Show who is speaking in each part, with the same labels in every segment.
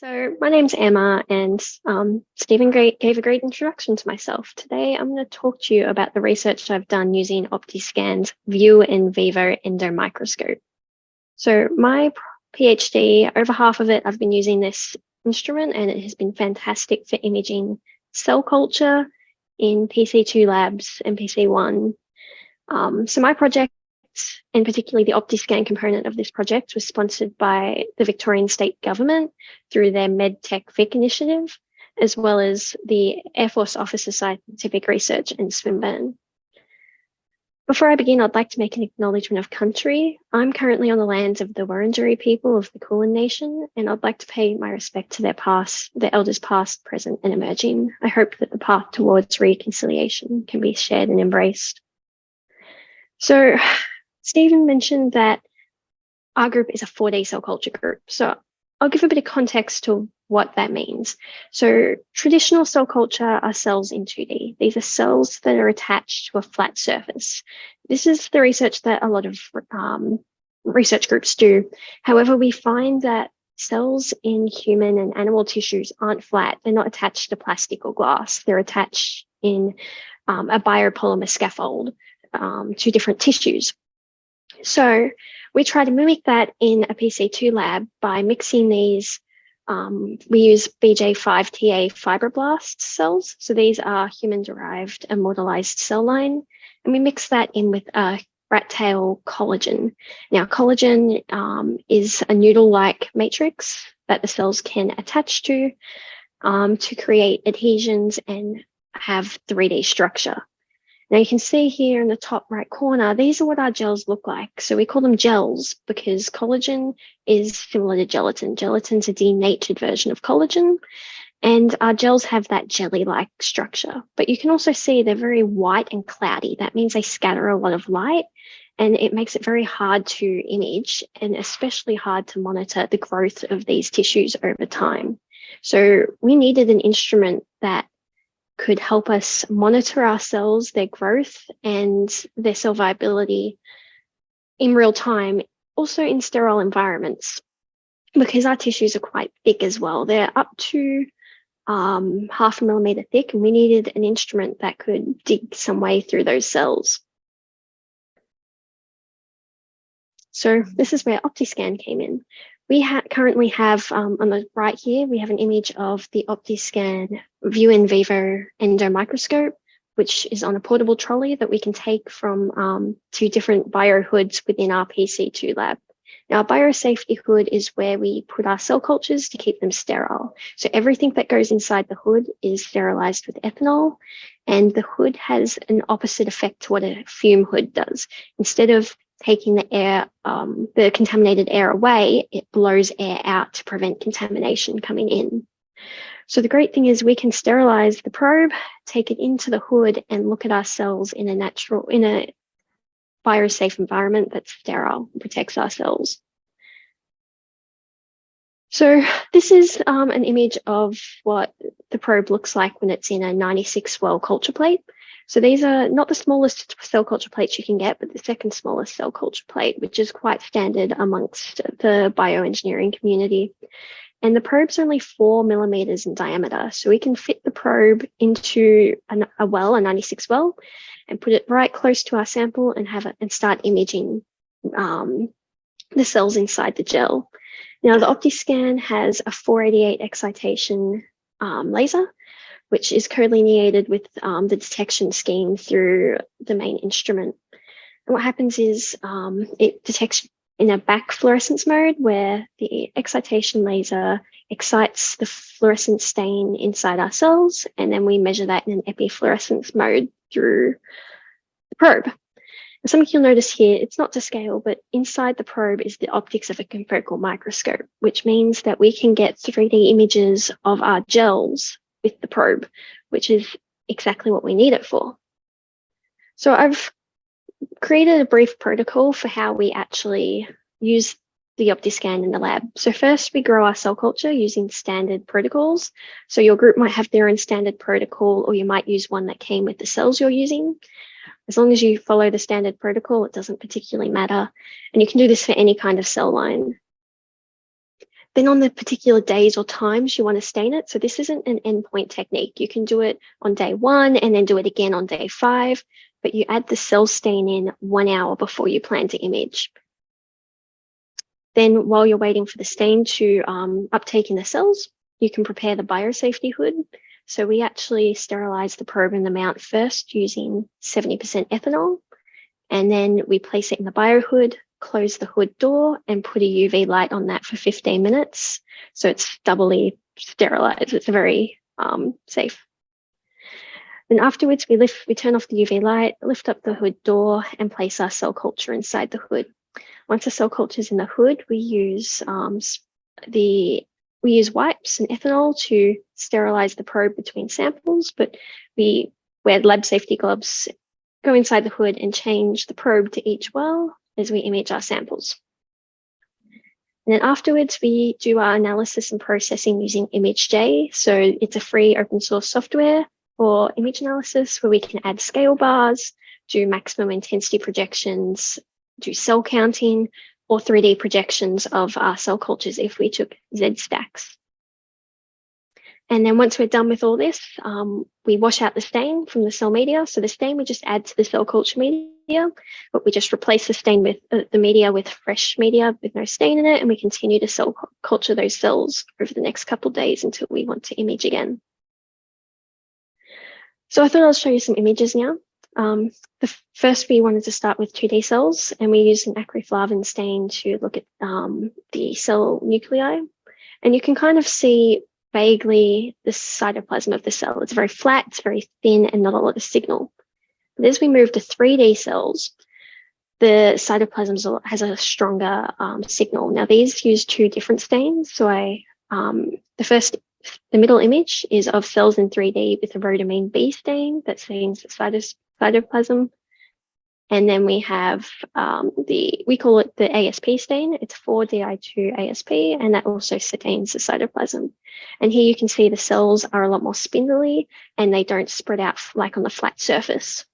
Speaker 1: So my name's Emma, and Stephen gave a great introduction to myself. Today, I'm going to talk to you about the research I've done using Optiscan's ViewnVivo endomicroscope. So my PhD, over half of it, I've been using this instrument, and it has been fantastic for imaging cell culture in PC2 labs and PC1. So my project, and particularly the Optiscan component of this project, was sponsored by the Victorian State Government through their MedTech Vic initiative, as well as the Air Force Office of Scientific Research in Swinburne. Before I begin, I'd like to make an acknowledgement of country. I'm currently on the lands of the Wurundjeri people of the Kulin Nation, and I'd like to pay my respect to their elders past, present, and emerging. I hope that the path towards reconciliation can be shared and embraced. So, Stephen mentioned that our group is a 4D cell culture group. So I'll give a bit of context to what that means. So traditional cell culture are cells in 2D. These are cells that are attached to a flat surface. This is the research that a lot of research groups do. However, we find that cells in human and animal tissues aren't flat. They're not attached to plastic or glass. They're attached in a biopolymer scaffold to different tissues. So we try to mimic that in a PC2 lab by mixing these. We use BJ5TA fibroblast cells. So these are human-derived immortalized cell line. And we mix that in with a rat tail collagen. Now, collagen is a noodle-like matrix that the cells can attach to create adhesions and have 3D structure. Now you can see here in the top right corner, these are what our gels look like. So we call them gels because collagen is similar to gelatin. Gelatin's a denatured version of collagen, and our gels have that jelly-like structure. But you can also see they're very white and cloudy. That means they scatter a lot of light, and it makes it very hard to image and especially hard to monitor the growth of these tissues over time. So we needed an instrument that could help us monitor our cells, their growth and their cell viability in real time, also in sterile environments, because our tissues are quite thick as well. They're up to 0.5 millimeter thick, and we needed an instrument that could dig some way through those cells. So this is where Optiscan came in. We currently have, on the right here, we have an image of the Optiscan ViewnVivo endomicroscope, which is on a portable trolley that we can take from 2 different biohoods within our PC2 lab. Now, a biosafety hood is where we put our cell cultures to keep them sterile. So everything that goes inside the hood is sterilized with ethanol, and the hood has an opposite effect to what a fume hood does. Instead of taking the air, the contaminated air away, it blows air out to prevent contamination coming in. So the great thing is we can sterilize the probe, take it into the hood, and look at our cells in a biosafe environment that's sterile and protects our cells. So this is an image of what the probe looks like when it's in a 96 well culture plate. So these are not the smallest cell culture plates you can get, but the second smallest cell culture plate, which is quite standard amongst the bioengineering community. And the probe's only 4 millimeters in diameter. So we can fit the probe into a 96 well, and put it right close to our sample and start imaging the cells inside the gel. Now, the Optiscan has a 488 excitation laser, which is collineated with the detection scheme through the main instrument. And what happens is it detects in a back fluorescence mode where the excitation laser excites the fluorescent stain inside our cells, and then we measure that in an epifluorescence mode through the probe. And something you'll notice here, it's not to scale, but inside the probe is the optics of a confocal microscope, which means that we can get 3D images of our gels with the probe, which is exactly what we need it for. So I've created a brief protocol for how we actually use the Optiscan in the lab. So first we grow our cell culture using standard protocols. So your group might have their own standard protocol, or you might use one that came with the cells you're using. As long as you follow the standard protocol, it doesn't particularly matter. And you can do this for any kind of cell line. Then on the particular days or times you want to stain it, so this isn't an endpoint technique. You can do it on day 1 and then do it again on day 5, but you add the cell stain in 1 hour before you plan to image. Then while you're waiting for the stain to uptake in the cells, you can prepare the biosafety hood. So we actually sterilize the probe and the mount first using 70% ethanol, and then we place it in the biohood, close the hood door, and put a UV light on that for 15 minutes. So it's doubly sterilized. It's very safe. Then afterwards, we turn off the UV light, lift up the hood door, and place our cell culture inside the hood. Once the cell culture is in the hood, we use wipes and ethanol to sterilize the probe between samples, but we wear lab safety gloves, go inside the hood, and change the probe to each well as we image our samples. And then afterwards, we do our analysis and processing using ImageJ. So it's a free open source software for image analysis where we can add scale bars, do maximum intensity projections, do cell counting, or 3D projections of our cell cultures if we took Z stacks. And then once we're done with all this, we wash out the stain from the cell media. So the stain we just add to the cell culture media, but we just replace the stain with the media with fresh media with no stain in it, and we continue to cell culture those cells over the next couple of days until we want to image again. So I thought I'll show you some images now. First, we wanted to start with 2D cells, and we used an acreflavin stain to look at the cell nuclei. And you can kind of see vaguely the cytoplasm of the cell. It's very flat, it's very thin, and not a lot of signal. But as we move to 3D cells, the cytoplasm has a stronger signal. Now, these use 2 different stains. So the middle image is of cells in 3D with a rhodamine B stain that stains the cytoplasm. And then we have we call it the ASP stain. It's 4-Di2 ASP, and that also stains the cytoplasm. And here you can see the cells are a lot more spindly and they don't spread out like on the flat surface.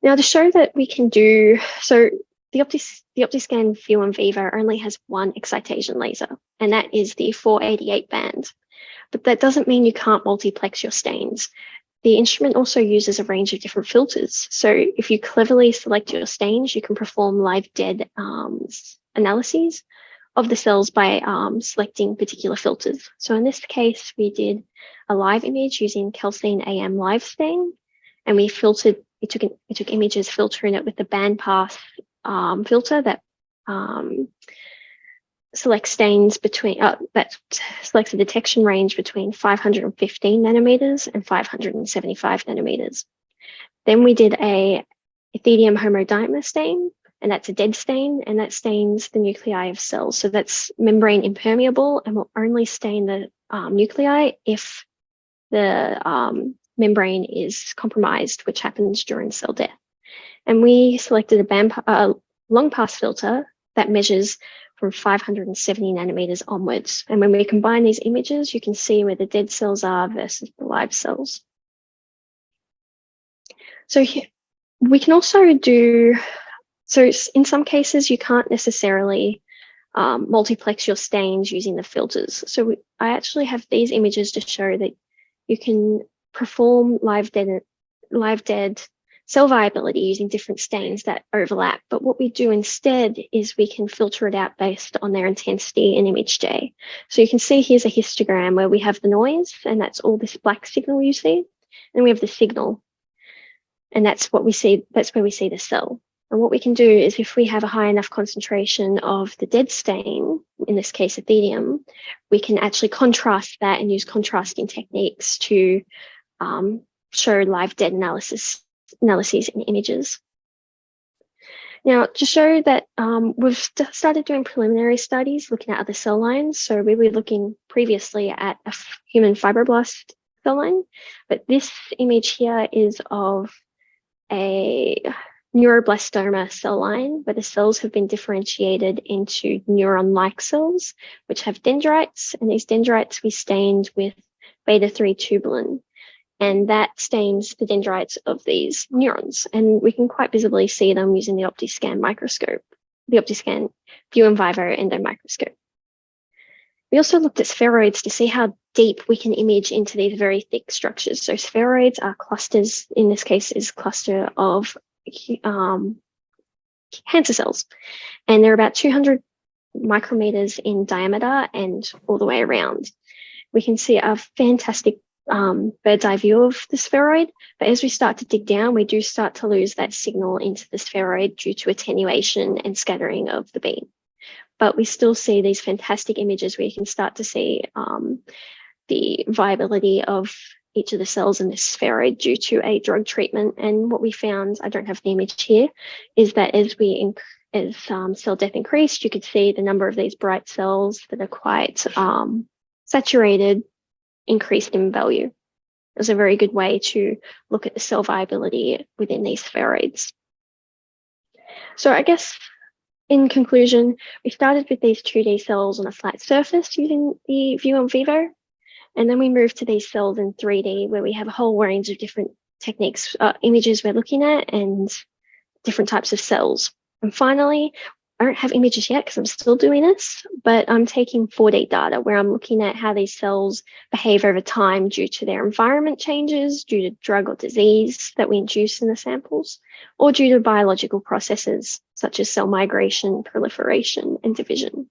Speaker 1: Now, to show that we can do, so the Optiscan ViewnVivo only has 1 excitation laser, and that is the 488 band. But that doesn't mean you can't multiplex your stains. The instrument also uses a range of different filters. So if you cleverly select your stains, you can perform live dead analyses of the cells by selecting particular filters. So in this case, we did a live image using calcine AM live stain, and we took images filtering it with the bandpass filter that selects stains that selects a detection range between 515 nanometers and 575 nanometers. Then we did a ethidium homodimer stain, and that's a dead stain, and that stains the nuclei of cells. So that's membrane impermeable and will only stain the nuclei if the membrane is compromised, which happens during cell death. And we selected a long pass filter that measures from 570 nanometers onwards. And when we combine these images, you can see where the dead cells are versus the live cells. So here, we can also do, so in some cases, you can't necessarily multiplex your stains using the filters. So I actually have these images to show that you can perform live dead cell viability using different stains that overlap. But what we do instead is we can filter it out based on their intensity in ImageJ. So you can see here's a histogram where we have the noise, and that's all this black signal you see. And we have the signal, and that's what we see. That's where we see the cell. And what we can do is if we have a high enough concentration of the dead stain, in this case ethidium, we can actually contrast that and use contrasting techniques to show live dead analyses in images. Now, to show that we've started doing preliminary studies looking at other cell lines. So we were looking previously at a human fibroblast cell line, but this image here is of a neuroblastoma cell line where the cells have been differentiated into neuron-like cells, which have dendrites, and these dendrites we stained with beta-3 tubulin. And that stains the dendrites of these neurons. And we can quite visibly see them using the Optiscan microscope, the Optiscan ViewnVivo endomicroscope. We also looked at spheroids to see how deep we can image into these very thick structures. So spheroids are clusters, in this case is cluster of cancer cells, and they're about 200 micrometers in diameter and all the way around. We can see a fantastic bird's eye view of the spheroid, but as we start to dig down, we do start to lose that signal into the spheroid due to attenuation and scattering of the beam. But we still see these fantastic images where you can start to see the viability of each of the cells in this spheroid due to a drug treatment. And what we found, I don't have the image here, is that as cell death increased, you could see the number of these bright cells that are quite saturated increased in value. It was a very good way to look at the cell viability within these spheroids. So I guess in conclusion, we started with these 2D cells on a flat surface using the ViewnVivo, and then we moved to these cells in 3D where we have a whole range of different techniques, images we're looking at, and different types of cells. And finally, I don't have images yet because I'm still doing this, but I'm taking 4D data where I'm looking at how these cells behave over time due to their environment changes, due to drug or disease that we induce in the samples, or due to biological processes such as cell migration, proliferation, and division.